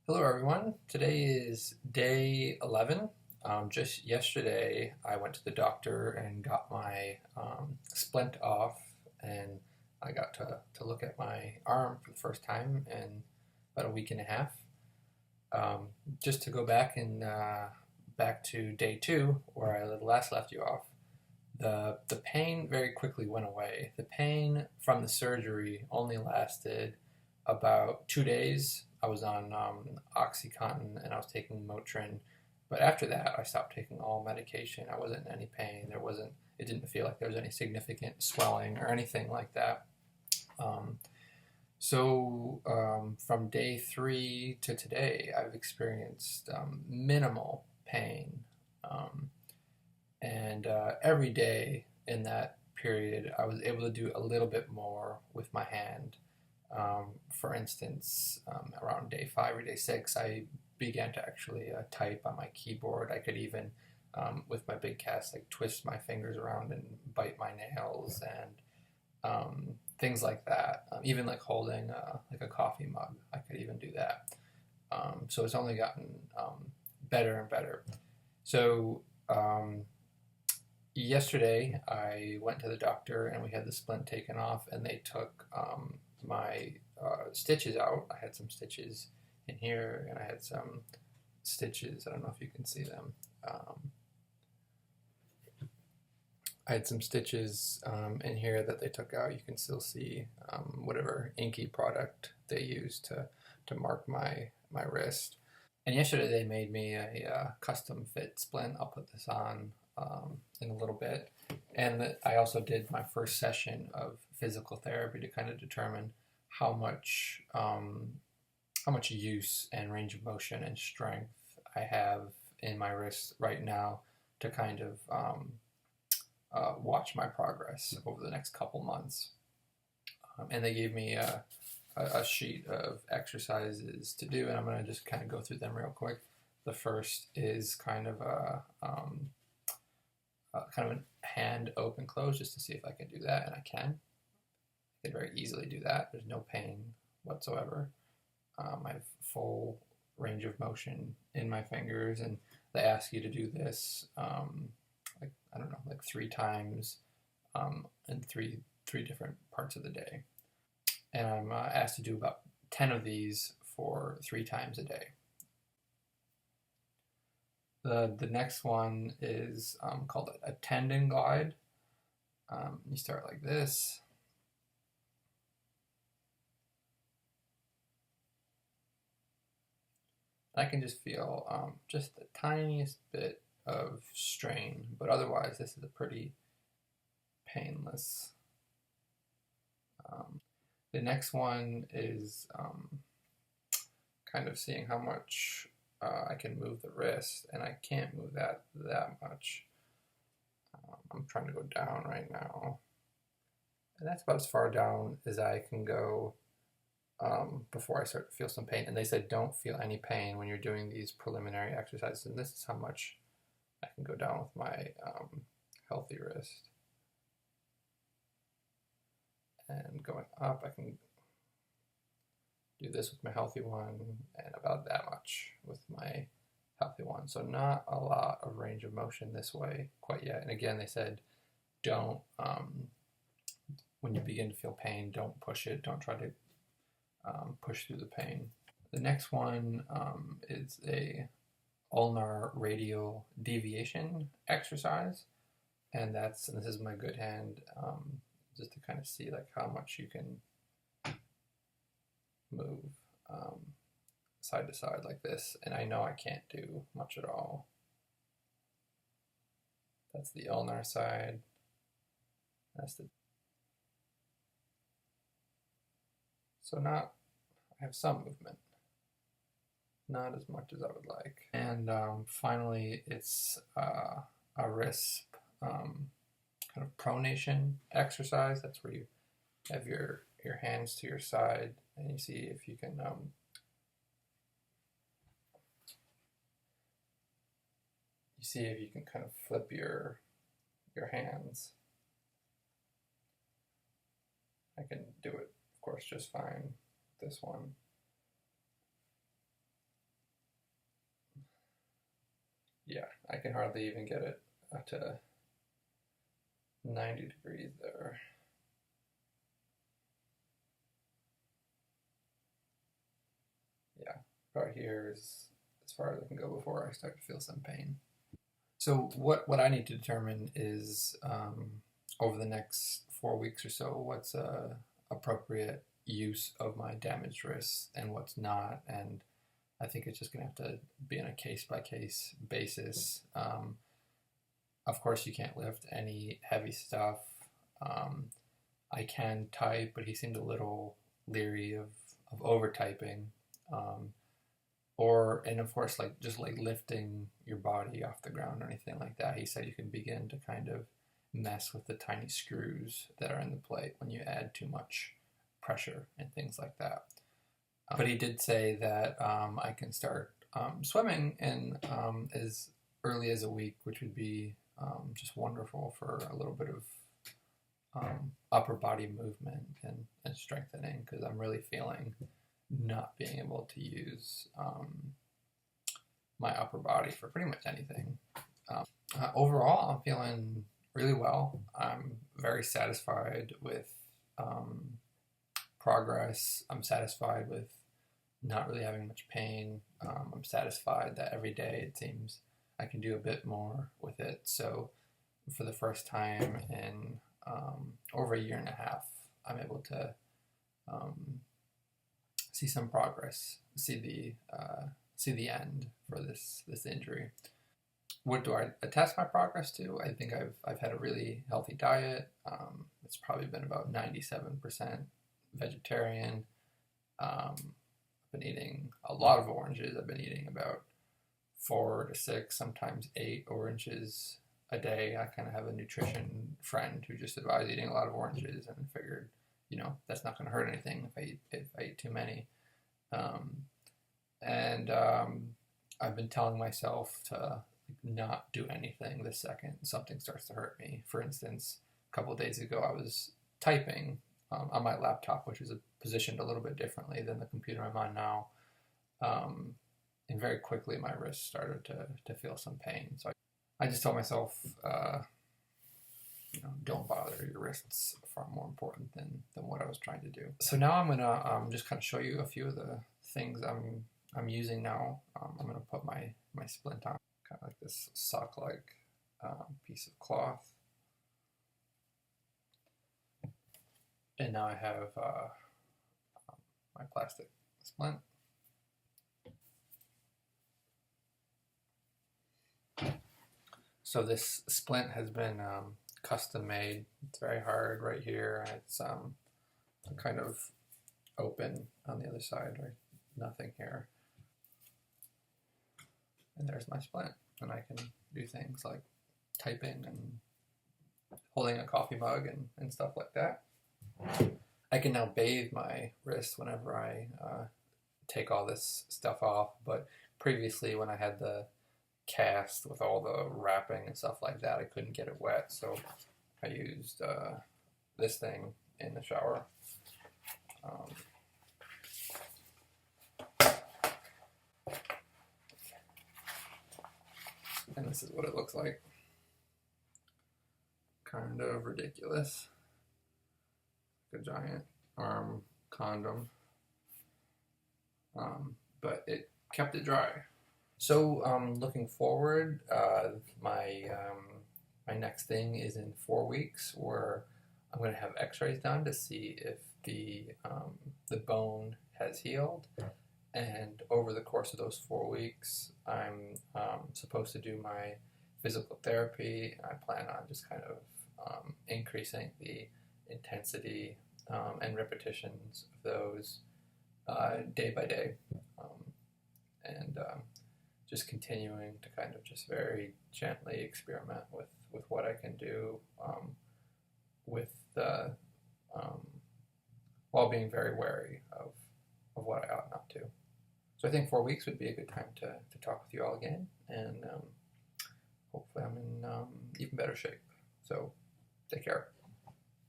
Hello, everyone. Today is day 11. Just yesterday, I went to the doctor and got my splint off, and I got to look at my arm for the first time in about a week and a half. Um, just to go back and back to day two, where I last left you off, the pain very quickly went away. The pain from the surgery only lasted about 2 days. I was on OxyContin and I was taking Motrin, but after that I stopped taking all medication. I wasn't in any pain. It didn't feel like there was any significant swelling or anything like that. Um, from day three to today, I've experienced minimal pain. Um, and every day in that period, I was able to do a little bit more with my hand. For instance, around day five or day six, I began to actually type on my keyboard. I could even, with my big cast, like twist my fingers around and bite my nails and things like that. Even like holding like a coffee mug, I could even do that. So it's only gotten better and better. So yesterday, I went to the doctor and we had the splint taken off, and they took my stitches out. I had some stitches in here, and I had some stitches. I don't know if you can see them. I had some stitches in here that they took out. You can still see whatever inky product they used to mark my wrist. And yesterday they made me a custom fit splint. I'll put this on in a little bit. And I also did my first session of physical therapy to kind of determine how much use and range of motion and strength I have in my wrist right now to kind of watch my progress over the next couple months. And they gave me a sheet of exercises to do, and I'm going to just kind of go through them real quick. The first is kind of a hand open close, just to see if I can do that, and I can. I can very easily do that. There's no pain whatsoever. I have full range of motion in my fingers, and they ask you to do this like 3 times in three different parts of the day. And I'm asked to do about 10 of these for 3 times a day. The next one is called a tendon glide. You start like this. I can just feel just the tiniest bit of strain, but otherwise this is a pretty painless. The next one is kind of seeing how much I can move the wrist, and I can't move that much. I'm trying to go down right now, and that's about as far down as I can go before I start to feel some pain. And they said don't feel any pain when you're doing these preliminary exercises, and this is how much I can go down with my healthy wrist. And going up, I can do this with my healthy one, and about that much with my healthy one. So not a lot of range of motion this way quite yet. And again, they said don't, when you begin to feel pain, don't push it. Don't try to push through the pain. The next one is a ulnar radial deviation exercise, and this is my good hand, just to kind of see like how much you can move side to side like this. And I know I can't do much at all. That's the ulnar side. I have some movement, not as much as I would like. And finally, it's a wrist kind of pronation exercise. That's where you have your hands to your side, and you see if you can kind of flip your hands. I can do it, of course, just fine with this one. Yeah, I can hardly even get it up to 90 degrees there. Yeah, right here is as far as I can go before I start to feel some pain. So what I need to determine is over the next 4 weeks or so, what's appropriate use of my damaged wrists and what's not. And I think it's just gonna have to be on a case by case basis. Of course, you can't lift any heavy stuff. Um, I can type, but he seemed a little leery of over typing. Um, and of course, like just like lifting your body off the ground or anything like that. He said you can begin to kind of mess with the tiny screws that are in the plate when you add too much pressure and things like that. But he did say that I can start swimming in as early as a week, which would be just wonderful for a little bit of upper body movement and strengthening, because I'm really feeling not being able to use my upper body for pretty much anything. Overall, I'm feeling really well. I'm very satisfied with progress. I'm satisfied with not really having much pain. I'm satisfied that every day it seems I can do a bit more with it. So for the first time in over a year and a half, I'm able to see some progress, see the end for this injury. What do I attest my progress to? I think I've had a really healthy diet. It's probably been about 97% vegetarian. I've been eating a lot of oranges. I've been eating about 4 to 6, sometimes 8 oranges a day. I kind of have a nutrition friend who just advised eating a lot of oranges, and figured, that's not going to hurt anything if I eat too many. I've been telling myself to not do anything the second something starts to hurt me. For instance, a couple of days ago, I was typing on my laptop, which is positioned a little bit differently than the computer I'm on now. And very quickly, my wrist started to feel some pain. So I just told myself, don't bother. Your wrist's far more important than what I was trying to do. So now I'm gonna just kind of show you a few of the things I'm using now. I'm gonna put my splint on, kind of like this sock-like piece of cloth. And now I have my plastic splint. So this splint has been custom made. It's very hard right here, and it's kind of open on the other side, right? Nothing here. And there's my splint, and I can do things like typing and holding a coffee mug and stuff like that. I can now bathe my wrist whenever I take all this stuff off, but previously when I had the cast with all the wrapping and stuff like that, I couldn't get it wet, so I used this thing in the shower. And this is what it looks like. Kind of ridiculous. A giant arm condom. But it kept it dry. So looking forward, my next thing is in 4 weeks, where I'm going to have x-rays done to see if the bone has healed. And over the course of those 4 weeks, I'm supposed to do my physical therapy. I plan on just kind of increasing the intensity and repetitions of those day by day, and just continuing to kind of just very gently experiment with what I can do with the while being very wary of what I ought not to. So I think 4 weeks would be a good time to talk with you all again, and hopefully I'm in even better shape. So take care.